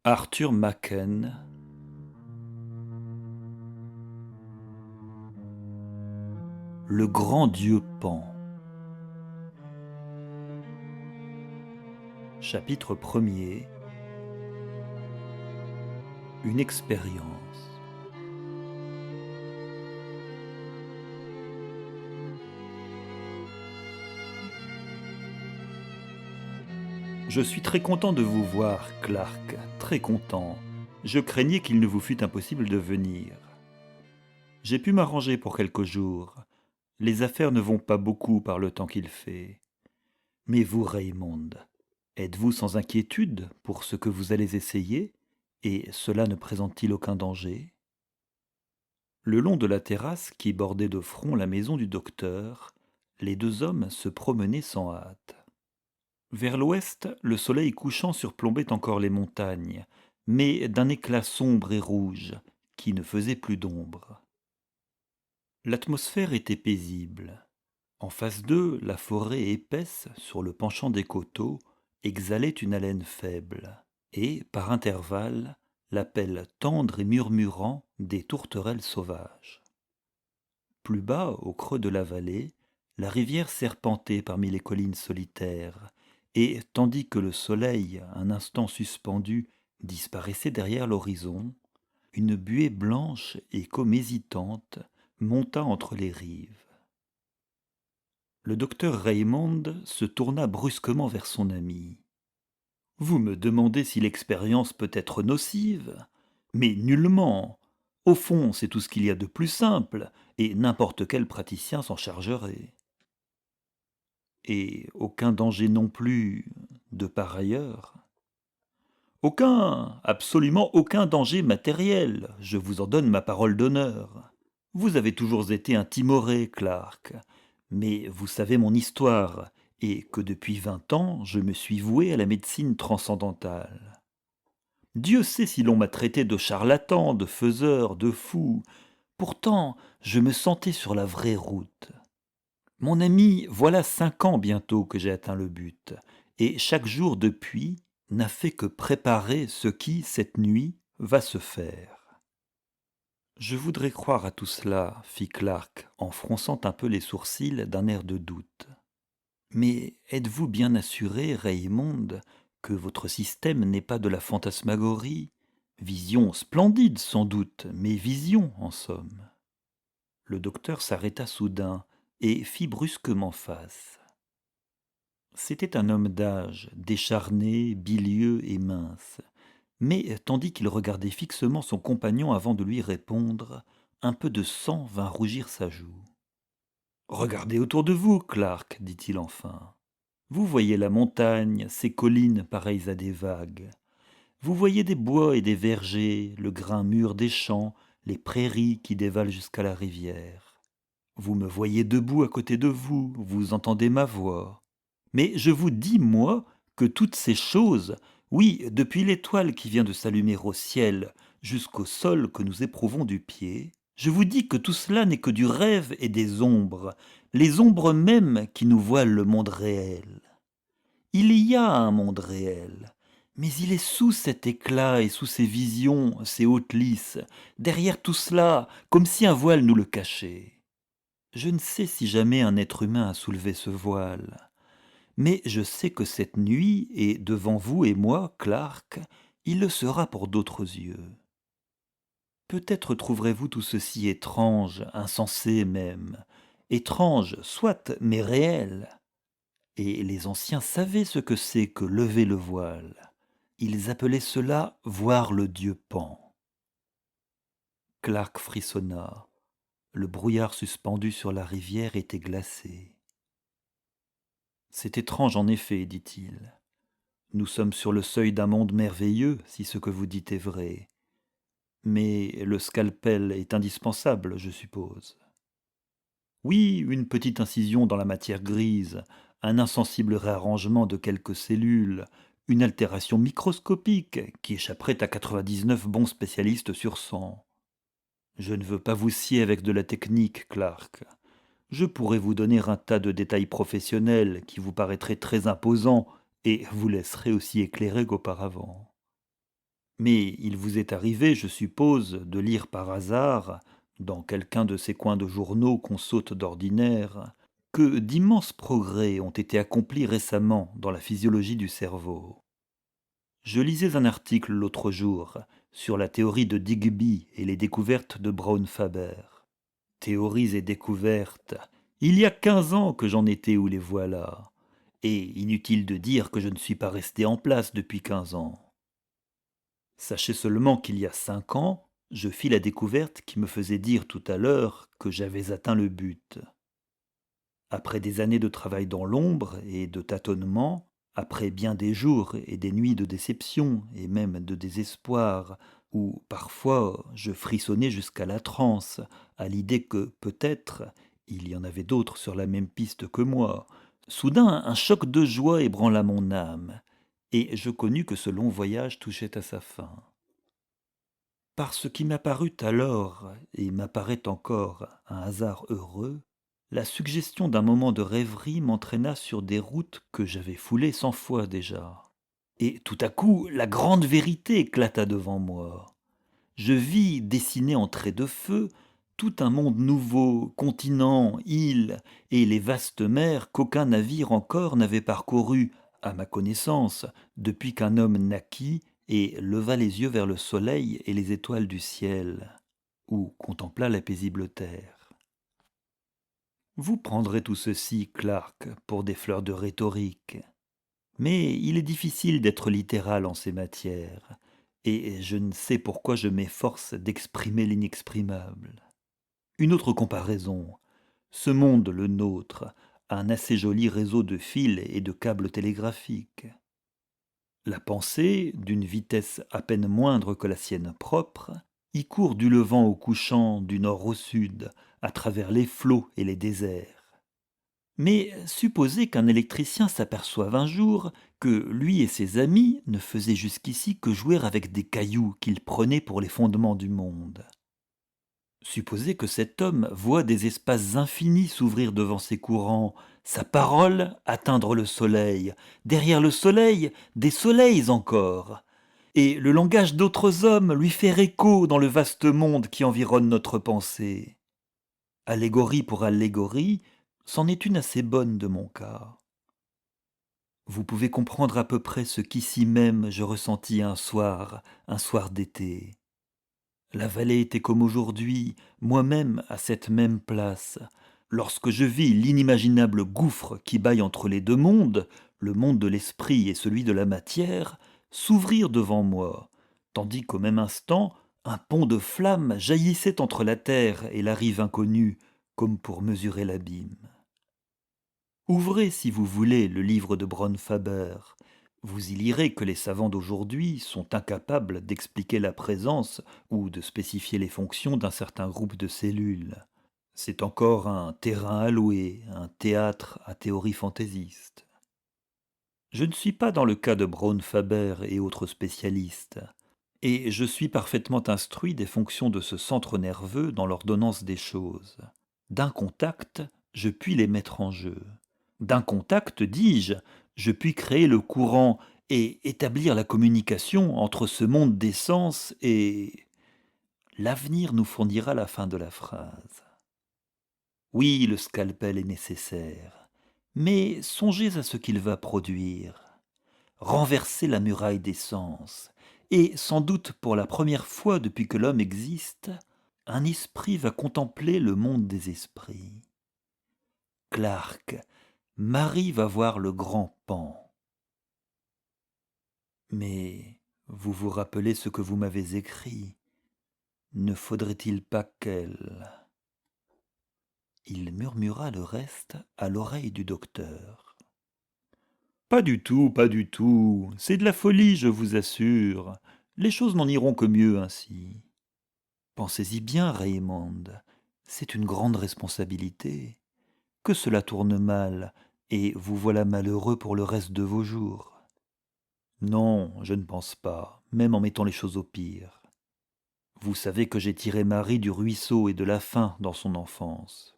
Arthur Machen, le grand dieu Pan. Chapitre 1er. Une expérience. Je suis très content de vous voir, Clark, très content. Je craignais qu'il ne vous fût impossible de venir. J'ai pu m'arranger pour quelques jours. Les affaires ne vont pas beaucoup par le temps qu'il fait. Mais vous, Raymond, êtes-vous sans inquiétude pour ce que vous allez essayer, et cela ne présente-t-il aucun danger? Le long de la terrasse qui bordait de front la maison du docteur, les deux hommes se promenaient sans hâte. Vers l'ouest, le soleil couchant surplombait encore les montagnes, mais d'un éclat sombre et rouge qui ne faisait plus d'ombre. L'atmosphère était paisible. En face d'eux, la forêt épaisse, sur le penchant des coteaux, exhalait une haleine faible, et, par intervalles, l'appel tendre et murmurant des tourterelles sauvages. Plus bas, au creux de la vallée, la rivière serpentait parmi les collines solitaires, et tandis que le soleil, un instant suspendu, disparaissait derrière l'horizon, une buée blanche et comme hésitante monta entre les rives. Le docteur Raymond se tourna brusquement vers son ami. « Vous me demandez si l'expérience peut être nocive? Mais nullement. Au fond, c'est tout ce qu'il y a de plus simple, et n'importe quel praticien s'en chargerait. Et aucun danger non plus de par ailleurs. Aucun, absolument aucun danger matériel, je vous en donne ma parole d'honneur. Vous avez toujours été un timoré, Clark, mais vous savez mon histoire, et que depuis 20 ans, je me suis voué à la médecine transcendantale. Dieu sait si l'on m'a traité de charlatan, de faiseur, de fou. Pourtant, je me sentais sur la vraie route. Mon ami, voilà 5 ans bientôt que j'ai atteint le but, et chaque jour depuis n'a fait que préparer ce qui, cette nuit, va se faire. Je voudrais croire à tout cela, fit Clark, en fronçant un peu les sourcils d'un air de doute. Mais êtes-vous bien assuré, Raymond, que votre système n'est pas de la fantasmagorie? Vision splendide sans doute, mais vision en somme. Le docteur s'arrêta soudain et fit brusquement face. C'était un homme d'âge, décharné, bilieux et mince. Mais tandis qu'il regardait fixement son compagnon avant de lui répondre, un peu de sang vint rougir sa joue. « Regardez autour de vous, Clark, dit-il enfin. Vous voyez la montagne, ces collines pareilles à des vagues. Vous voyez des bois et des vergers, le grain mûr des champs, les prairies qui dévalent jusqu'à la rivière. Vous me voyez debout à côté de vous, vous entendez ma voix. Mais je vous dis, moi, que toutes ces choses, oui, depuis l'étoile qui vient de s'allumer au ciel jusqu'au sol que nous éprouvons du pied, je vous dis que tout cela n'est que du rêve et des ombres, les ombres mêmes qui nous voilent le monde réel. Il y a un monde réel, mais il est sous cet éclat et sous ces visions, ces hautes lisses, derrière tout cela, comme si un voile nous le cachait. Je ne sais si jamais un être humain a soulevé ce voile, mais je sais que cette nuit, et devant vous et moi, Clark, il le sera pour d'autres yeux. Peut-être trouverez-vous tout ceci étrange, insensé même. Étrange, soit, mais réel. Et les anciens savaient ce que c'est que lever le voile. Ils appelaient cela voir le dieu Pan. Clark frissonna. Le brouillard suspendu sur la rivière était glacé. C'est étrange en effet, dit-il. Nous sommes sur le seuil d'un monde merveilleux, si ce que vous dites est vrai. Mais le scalpel est indispensable, je suppose. Oui, une petite incision dans la matière grise, un insensible réarrangement de quelques cellules, une altération microscopique qui échapperait à 99 bons spécialistes sur 100. Je ne veux pas vous scier avec de la technique, Clark. Je pourrais vous donner un tas de détails professionnels qui vous paraîtraient très imposants et vous laisseraient aussi éclairé qu'auparavant. Mais il vous est arrivé, je suppose, de lire par hasard, dans quelqu'un de ces coins de journaux qu'on saute d'ordinaire, que d'immenses progrès ont été accomplis récemment dans la physiologie du cerveau. Je lisais un article l'autre jour sur la théorie de Digby et les découvertes de Braun-Faber. Théories et découvertes. Il y a 15 ans que j'en étais où les voilà. Et inutile de dire que je ne suis pas resté en place depuis 15 ans. Sachez seulement qu'il y a 5 ans, je fis la découverte qui me faisait dire tout à l'heure que j'avais atteint le but. Après des années de travail dans l'ombre et de tâtonnements, après bien des jours et des nuits de déception et même de désespoir, où parfois je frissonnais jusqu'à la transe, à l'idée que peut-être il y en avait d'autres sur la même piste que moi, soudain un choc de joie ébranla mon âme, et je connus que ce long voyage touchait à sa fin. Par ce qui m'apparut alors, et m'apparaît encore, un hasard heureux, la suggestion d'un moment de rêverie m'entraîna sur des routes que j'avais foulées 100 fois déjà. Et tout à coup, la grande vérité éclata devant moi. Je vis dessiner en traits de feu tout un monde nouveau, continents, îles, et les vastes mers qu'aucun navire encore n'avait parcouru, à ma connaissance, depuis qu'un homme naquit et leva les yeux vers le soleil et les étoiles du ciel, ou contempla la paisible terre. Vous prendrez tout ceci, Clark, pour des fleurs de rhétorique. Mais il est difficile d'être littéral en ces matières, et je ne sais pourquoi je m'efforce d'exprimer l'inexprimable. Une autre comparaison. Ce monde, le nôtre, a un assez joli réseau de fils et de câbles télégraphiques. La pensée, d'une vitesse à peine moindre que la sienne propre, y court du levant au couchant, du nord au sud, à travers les flots et les déserts. Mais supposez qu'un électricien s'aperçoive un jour que lui et ses amis ne faisaient jusqu'ici que jouer avec des cailloux qu'ils prenaient pour les fondements du monde. Supposez que cet homme voit des espaces infinis s'ouvrir devant ses courants, sa parole atteindre le soleil, derrière le soleil, des soleils encore, et le langage d'autres hommes lui faire écho dans le vaste monde qui environne notre pensée. Allégorie pour allégorie, c'en est une assez bonne de mon cas. Vous pouvez comprendre à peu près ce qu'ici même je ressentis un soir d'été. La vallée était comme aujourd'hui, moi-même à cette même place, lorsque je vis l'inimaginable gouffre qui bâille entre les deux mondes, le monde de l'esprit et celui de la matière, s'ouvrir devant moi, tandis qu'au même instant, un pont de flammes jaillissait entre la terre et la rive inconnue, comme pour mesurer l'abîme. Ouvrez, si vous voulez, le livre de Braun-Faber. Vous y lirez que les savants d'aujourd'hui sont incapables d'expliquer la présence ou de spécifier les fonctions d'un certain groupe de cellules. C'est encore un terrain alloué, un théâtre à théorie fantaisiste. Je ne suis pas dans le cas de Braun-Faber et autres spécialistes, et je suis parfaitement instruit des fonctions de ce centre nerveux dans l'ordonnance des choses. D'un contact, je puis les mettre en jeu. D'un contact, dis-je, je puis créer le courant et établir la communication entre ce monde des sens et... L'avenir nous fournira la fin de la phrase. Oui, le scalpel est nécessaire, mais songez à ce qu'il va produire. Renverser la muraille des sens, et sans doute pour la première fois depuis que l'homme existe, un esprit va contempler le monde des esprits. Clark, Marie va voir le grand Pan. Mais vous vous rappelez ce que vous m'avez écrit. Ne faudrait-il pas qu'elle... Il murmura le reste à l'oreille du docteur. Pas du tout, pas du tout. C'est de la folie, je vous assure. Les choses n'en iront que mieux ainsi. Pensez-y bien, Raymond. C'est une grande responsabilité. Que cela tourne mal, et vous voilà malheureux pour le reste de vos jours. Non, je ne pense pas, même en mettant les choses au pire. Vous savez que j'ai tiré Marie du ruisseau et de la faim dans son enfance.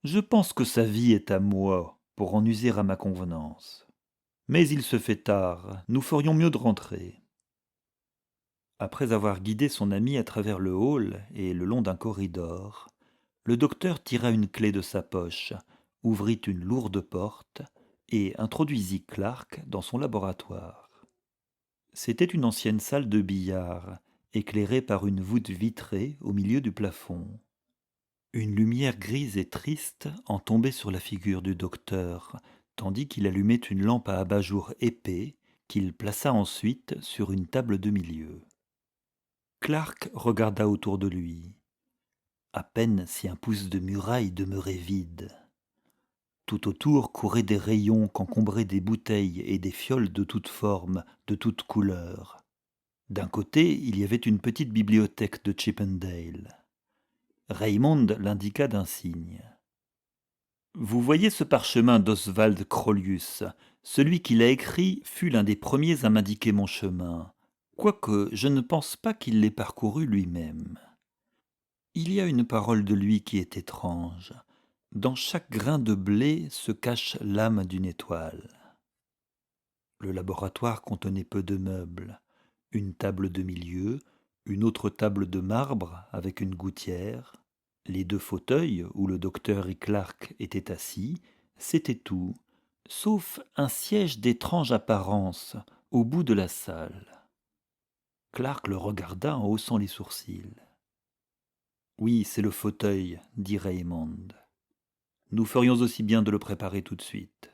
Je pense que sa vie est à moi, pour en user à ma convenance. Mais il se fait tard, nous ferions mieux de rentrer. Après avoir guidé son ami à travers le hall et le long d'un corridor, le docteur tira une clé de sa poche, ouvrit une lourde porte et introduisit Clark dans son laboratoire. C'était une ancienne salle de billard, éclairée par une voûte vitrée au milieu du plafond. Une lumière grise et triste en tombait sur la figure du docteur, tandis qu'il allumait une lampe à abat-jour épais qu'il plaça ensuite sur une table de milieu. Clark regarda autour de lui. À peine si un pouce de muraille demeurait vide. Tout autour couraient des rayons qu'encombraient des bouteilles et des fioles de toutes formes, de toutes couleurs. D'un côté, il y avait une petite bibliothèque de Chippendale. Raymond l'indiqua d'un signe. Vous voyez ce parchemin d'Oswald Crolius. Celui qui l'a écrit fut l'un des premiers à m'indiquer mon chemin, quoique je ne pense pas qu'il l'ait parcouru lui-même. Il y a une parole de lui qui est étrange. Dans chaque grain de blé se cache l'âme d'une étoile. Le laboratoire contenait peu de meubles. Une table de milieu, une autre table de marbre avec une gouttière, les 2 fauteuils où le docteur et Clark étaient assis, c'était tout, sauf un siège d'étrange apparence au bout de la salle. Clark le regarda en haussant les sourcils. Oui, c'est le fauteuil, dit Raymond. Nous ferions aussi bien de le préparer tout de suite.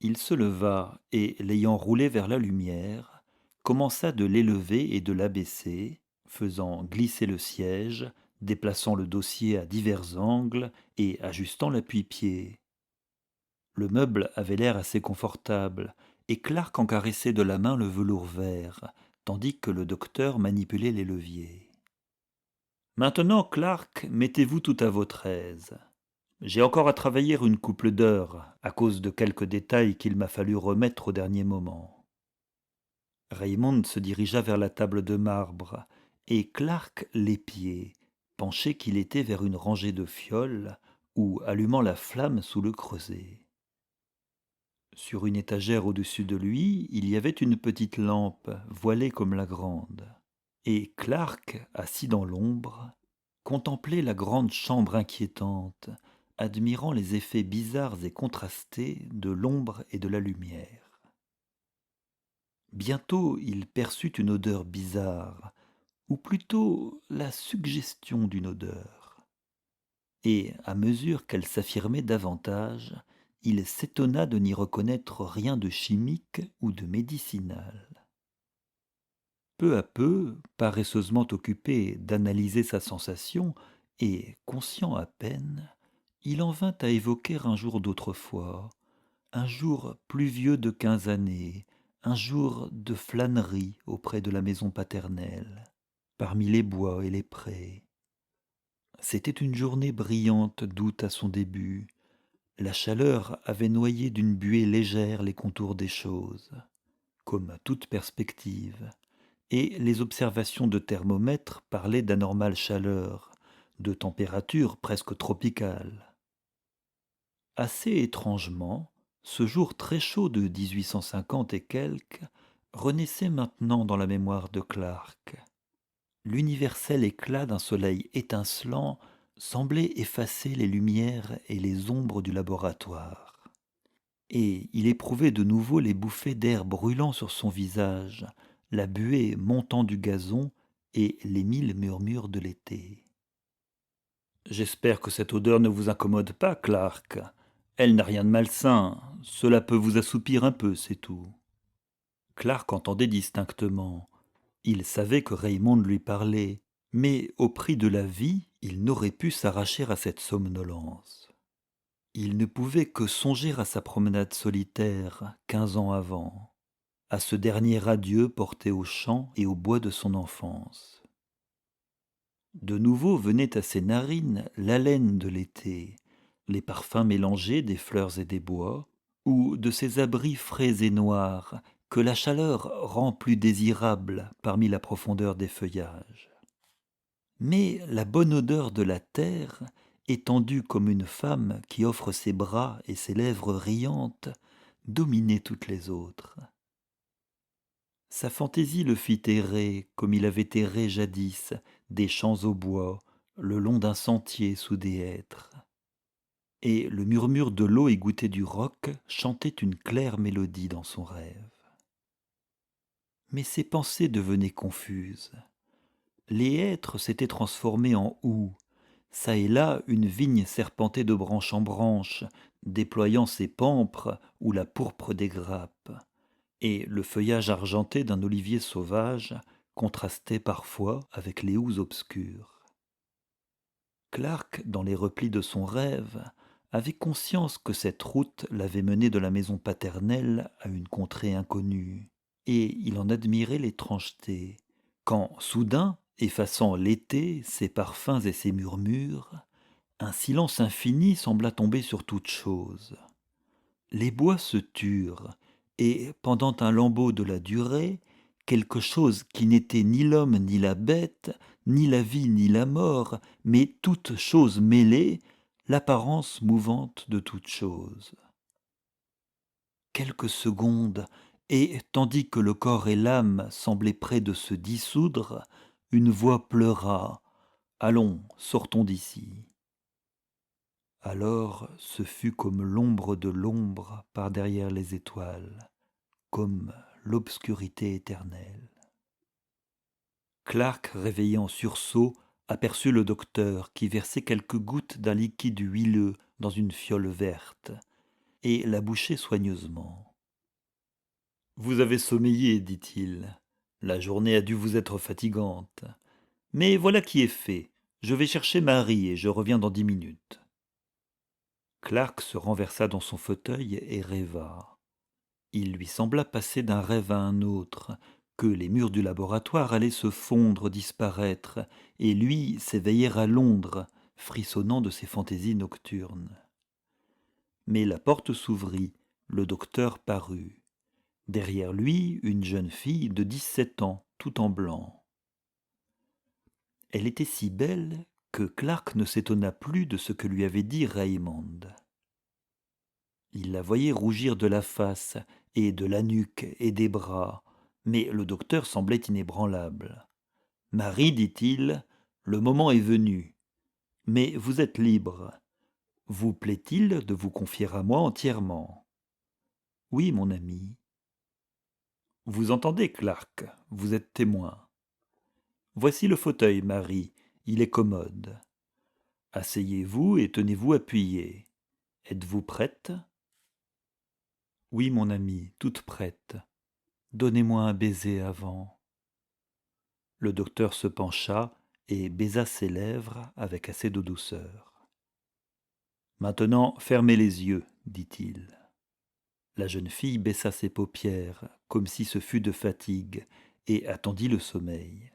Il se leva et, l'ayant roulé vers la lumière, commença de l'élever et de l'abaisser, faisant glisser le siège, déplaçant le dossier à divers angles et ajustant l'appui-pied. Le meuble avait l'air assez confortable, et Clark en caressait de la main le velours vert, tandis que le docteur manipulait les leviers. Maintenant, Clark, mettez-vous tout à votre aise. J'ai encore à travailler une couple d'heures, à cause de quelques détails qu'il m'a fallu remettre au dernier moment. Raymond se dirigea vers la table de marbre, et Clark l'épiait, penché qu'il était vers une rangée de fioles, ou allumant la flamme sous le creuset. Sur une étagère au-dessus de lui, il y avait une petite lampe, voilée comme la grande. Et Clark, assis dans l'ombre, contemplait la grande chambre inquiétante, admirant les effets bizarres et contrastés de l'ombre et de la lumière. Bientôt il perçut une odeur bizarre, ou plutôt la suggestion d'une odeur. Et, à mesure qu'elle s'affirmait davantage, il s'étonna de n'y reconnaître rien de chimique ou de médicinal. Peu à peu, paresseusement occupé d'analyser sa sensation, et conscient à peine, il en vint à évoquer un jour d'autrefois, un jour plus vieux de 15 années, un jour de flânerie auprès de la maison paternelle, parmi les bois et les prés. C'était une journée brillante d'août à son début. La chaleur avait noyé d'une buée légère les contours des choses, comme toute perspective, et les observations de thermomètre parlaient d'anormale chaleur, de température presque tropicale. Assez étrangement, ce jour très chaud de 1850 et quelques renaissait maintenant dans la mémoire de Clark. L'universel éclat d'un soleil étincelant semblait effacer les lumières et les ombres du laboratoire. Et il éprouvait de nouveau les bouffées d'air brûlant sur son visage, la buée montant du gazon et les 1000 murmures de l'été. J'espère que cette odeur ne vous incommode pas, Clark. Elle n'a rien de malsain, cela peut vous assoupir un peu, c'est tout. Clark entendait distinctement. Il savait que Raymond lui parlait, mais au prix de la vie, il n'aurait pu s'arracher à cette somnolence. Il ne pouvait que songer à sa promenade solitaire, 15 ans avant, à ce dernier adieu porté aux champs et aux bois de son enfance. De nouveau venait à ses narines l'haleine de l'été, les parfums mélangés des fleurs et des bois, ou de ces abris frais et noirs que la chaleur rend plus désirables parmi la profondeur des feuillages. Mais la bonne odeur de la terre, étendue comme une femme qui offre ses bras et ses lèvres riantes, dominait toutes les autres. Sa fantaisie le fit errer, comme il avait erré jadis, des champs au bois, le long d'un sentier sous des hêtres. Et le murmure de l'eau égouttée du roc chantait une claire mélodie dans son rêve. Mais ses pensées devenaient confuses. Les hêtres s'étaient transformés en houx. Çà et là, une vigne serpentait de branche en branche, déployant ses pampres ou la pourpre des grappes. Et le feuillage argenté d'un olivier sauvage contrastait parfois avec les houx obscures. Clark, dans les replis de son rêve, avait conscience que cette route l'avait mené de la maison paternelle à une contrée inconnue, et il en admirait l'étrangeté, quand, soudain, effaçant l'été, ses parfums et ses murmures, un silence infini sembla tomber sur toute chose. Les bois se turent, et, pendant un lambeau de la durée, quelque chose qui n'était ni l'homme ni la bête, ni la vie ni la mort, mais toute chose mêlée, l'apparence mouvante de toute chose. Quelques secondes, et tandis que le corps et l'âme semblaient près de se dissoudre, une voix pleura. Allons, sortons d'ici. Alors ce fut comme l'ombre de l'ombre par derrière les étoiles, comme l'obscurité éternelle. Clark, réveillé en sursaut, aperçut le docteur qui versait quelques gouttes d'un liquide huileux dans une fiole verte, et la bouchait soigneusement. Vous avez sommeillé, dit-il. La journée a dû vous être fatigante. Mais voilà qui est fait. Je vais chercher Marie et je reviens dans 10 minutes. Clark se renversa dans son fauteuil et rêva. Il lui sembla passer d'un rêve à un autre, que les murs du laboratoire allaient se fondre, disparaître, et lui s'éveiller à Londres, frissonnant de ses fantaisies nocturnes. Mais la porte s'ouvrit, le docteur parut. Derrière lui, une jeune fille de 17 ans, tout en blanc. Elle était si belle que Clark ne s'étonna plus de ce que lui avait dit Raymond. Il la voyait rougir de la face, et de la nuque et des bras, mais le docteur semblait inébranlable. Marie, dit-il, le moment est venu. Mais vous êtes libre. Vous plaît-il de vous confier à moi entièrement? Oui, mon ami. Vous entendez, Clark, vous êtes témoin. Voici le fauteuil, Marie, il est commode. Asseyez-vous et tenez-vous appuyé. Êtes-vous prête? Oui, mon ami, toute prête. Donnez-moi un baiser avant. Le docteur se pencha et baisa ses lèvres avec assez de douceur. Maintenant, fermez les yeux, dit-il. La jeune fille baissa ses paupières, comme si ce fût de fatigue, et attendit le sommeil.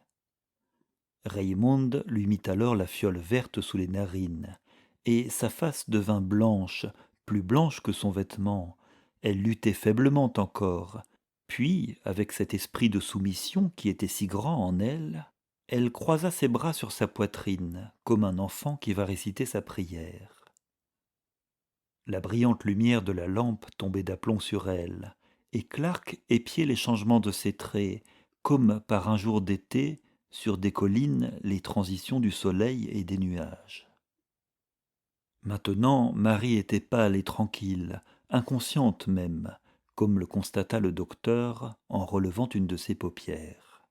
Raymond lui mit alors la fiole verte sous les narines, et sa face devint blanche, plus blanche que son vêtement. Elle luttait faiblement encore, puis, avec cet esprit de soumission qui était si grand en elle, elle croisa ses bras sur sa poitrine, comme un enfant qui va réciter sa prière. La brillante lumière de la lampe tombait d'aplomb sur elle, et Clark épiait les changements de ses traits, comme par un jour d'été, sur des collines, les transitions du soleil et des nuages. Maintenant, Marie était pâle et tranquille, inconsciente même, comme le constata le docteur en relevant une de ses paupières.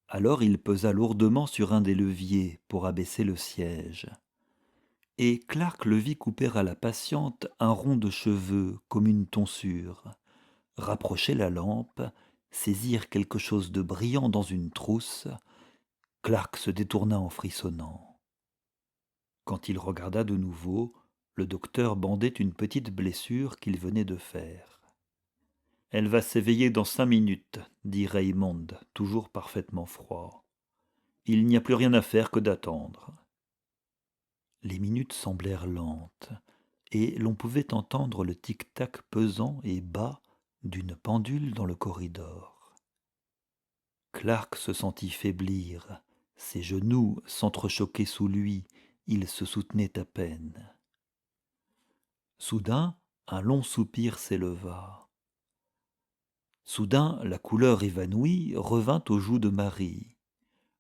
Alors il pesa lourdement sur un des leviers pour abaisser le siège. Et Clark le vit couper à la patiente un rond de cheveux comme une tonsure, rapprocher la lampe, saisir quelque chose de brillant dans une trousse. Clark se détourna en frissonnant. Quand il regarda de nouveau, le docteur bandait une petite blessure qu'il venait de faire. « Elle va s'éveiller dans 5 minutes, dit Raymond, toujours parfaitement froid. Il n'y a plus rien à faire que d'attendre. Les minutes semblèrent lentes, et l'on pouvait entendre le tic-tac pesant et bas d'une pendule dans le corridor. Clark se sentit faiblir, ses genoux s'entrechoquaient sous lui, il se soutenait à peine. Soudain, un long soupir s'éleva. Soudain, la couleur évanouie revint aux joues de Marie.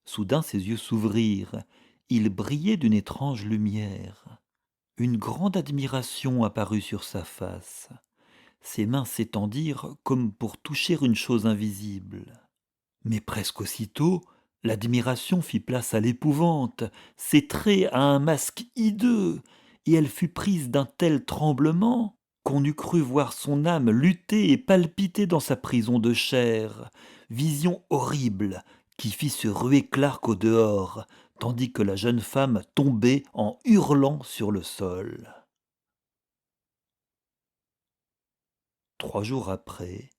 Soudain, ses yeux s'ouvrirent. Ils brillaient d'une étrange lumière. Une grande admiration apparut sur sa face. Ses mains s'étendirent comme pour toucher une chose invisible. Mais presque aussitôt, l'admiration fit place à l'épouvante, ses traits à un masque hideux, et elle fut prise d'un tel tremblement qu'on eût cru voir son âme lutter et palpiter dans sa prison de chair, vision horrible qui fit se ruer Clark au dehors, tandis que la jeune femme tombait en hurlant sur le sol. 3 jours après,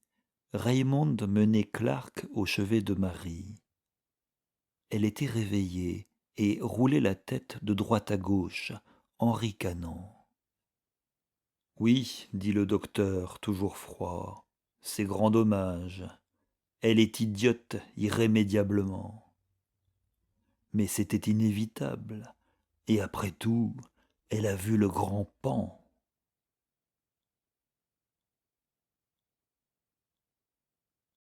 Raymond menait Clark au chevet de Marie. Elle était réveillée et roulait la tête de droite à gauche, en ricanant. Oui, dit le docteur, toujours froid, c'est grand dommage. Elle est idiote irrémédiablement. Mais c'était inévitable. Et après tout, elle a vu le grand Pan.